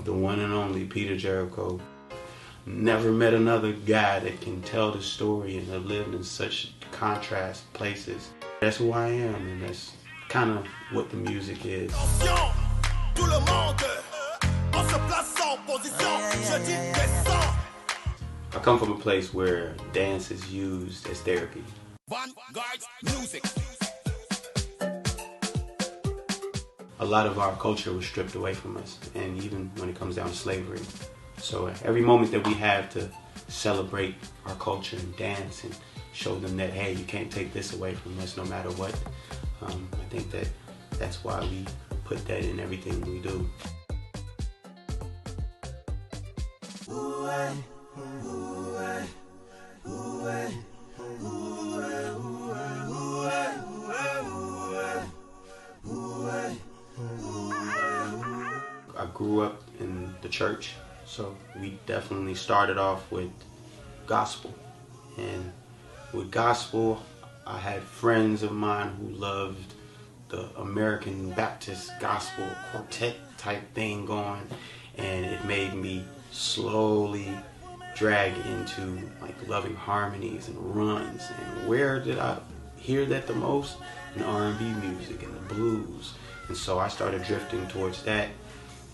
the one and only Peter Jericho. Never met another guy that can tell the story and have lived in such contrast places. That's who I am, and that's kind of what the music is. I come from a place where dance is used as therapy. A lot of our culture was stripped away from us, and even when it comes down to slavery. So every moment that we have to celebrate our culture and dance and show them that, hey, you can't take this away from us no matter what. I think that's why we put that in everything we do. I grew up in the church, so we definitely started off with gospel. And with gospel, I had friends of mine who loved the American Baptist gospel quartet type thing going, and it made me slowly drag into like loving harmonies and runs. And where did I hear that the most? In R&B music and the blues. And so I started drifting towards that,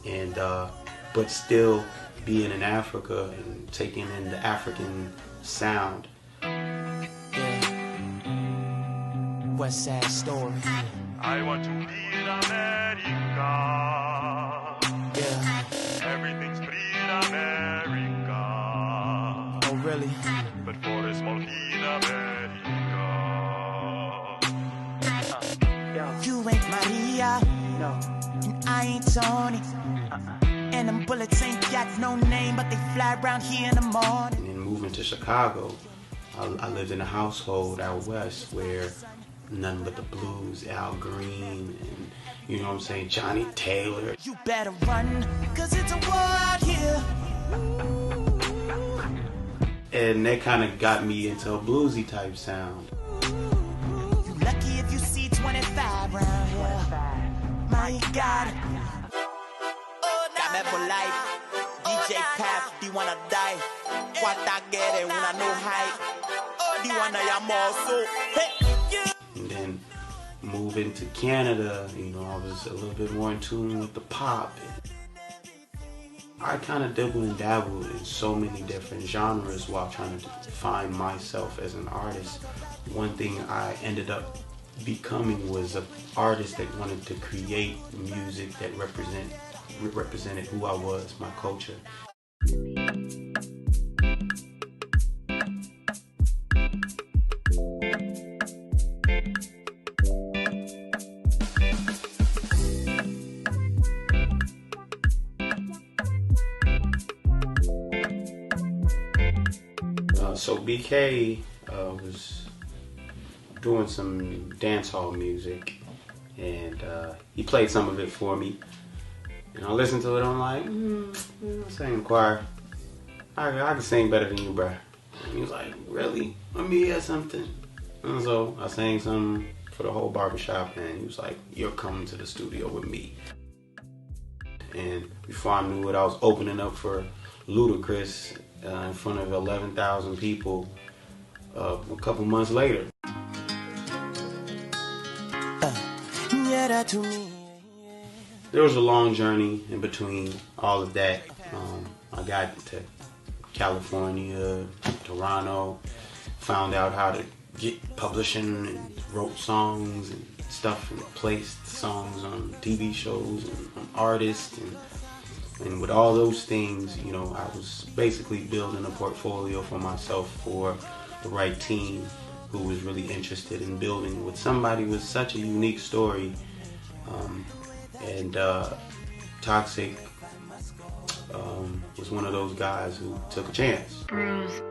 and but still being in Africa and taking in the African sound. West Side Story. I want to be in America. Yeah. Everything's free in America. Oh, really? But for a small fee in America. You ain't Maria. No. And I ain't Tony. And them bullets ain't got no name, but they fly around here in the morning. And then moving to Chicago, I lived in a household out west where nothing but the blues, Al Green, and you know what I'm saying, Johnny Taylor. You better run, cause it's a war out here. And that kind of got me into a bluesy type sound. You lucky if you see 25 round here. My God. Dame por life. DJ Path, di wanna die. Cuanta quiere una no high. Di wanna yamoso. Hey. And then moving to Canada, you know, I was a little bit more in tune with the pop. I kind of dibble and dabble in so many different genres while trying to find myself as an artist. One thing I ended up becoming was an artist that wanted to create music that represented who I was, my culture. So BK was doing some dancehall music, and he played some of it for me. And I listened to it, I'm like, singing choir. I can sing better than you, bruh. And he was like, really? Let me hear something. And so I sang something for the whole barbershop, and he was like, you're coming to the studio with me. And before I knew it, I was opening up for Ludacris in front of 11,000 people a couple months later. There was a long journey in between all of that. I got to California, Toronto, found out how to get publishing, and wrote songs and stuff, and placed songs on TV shows and on artists, and with all those things, you know, I was basically building a portfolio for myself for the right team who was really interested in building with somebody with such a unique story. And Toxic was one of those guys who took a chance. Bruise.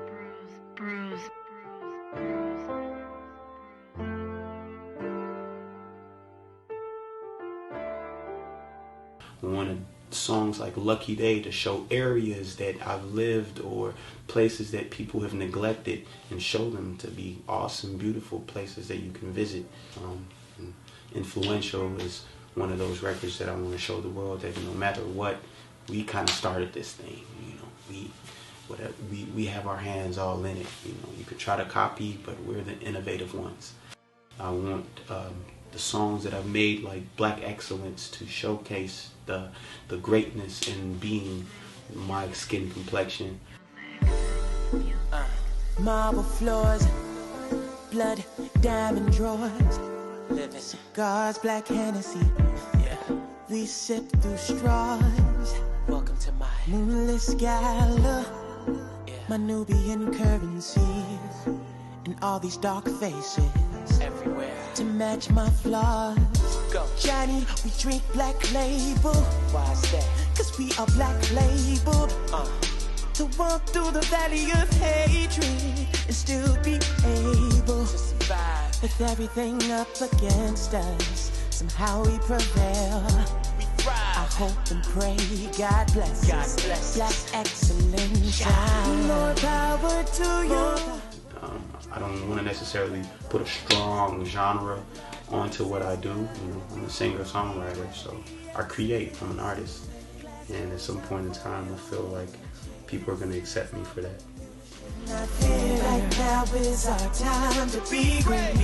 Wanted songs like Lucky Day to show areas that I've lived or places that people have neglected, and show them to be awesome, beautiful places that you can visit. Influential is one of those records that I want to show the world that no matter what, we kind of started this thing. We have our hands all in it. You could try to copy, but we're the innovative ones. I want the songs that I've made, like Black Excellence, to showcase the greatness in being my skin complexion. Marble floors, blood, diamond drawers, living cigars, black Hennessy. Yeah, we sip through straws. Welcome to my moonless gala. Yeah. My Nubian currency, and all these dark faces everywhere to match my flaws. Go, Johnny, we drink Black Label. Why's that? 'Cause we are Black labeled. To walk through the valley of hatred and still be able to survive. With everything up against us, somehow we prevail. We thrive. I hope and pray God bless us. Black excellence. More power to you. I don't want to necessarily put a strong genre onto what I do. I'm a singer-songwriter, so I create. I'm an artist. And at some point in time, I feel like people are going to accept me for that. Right now is our time to be great.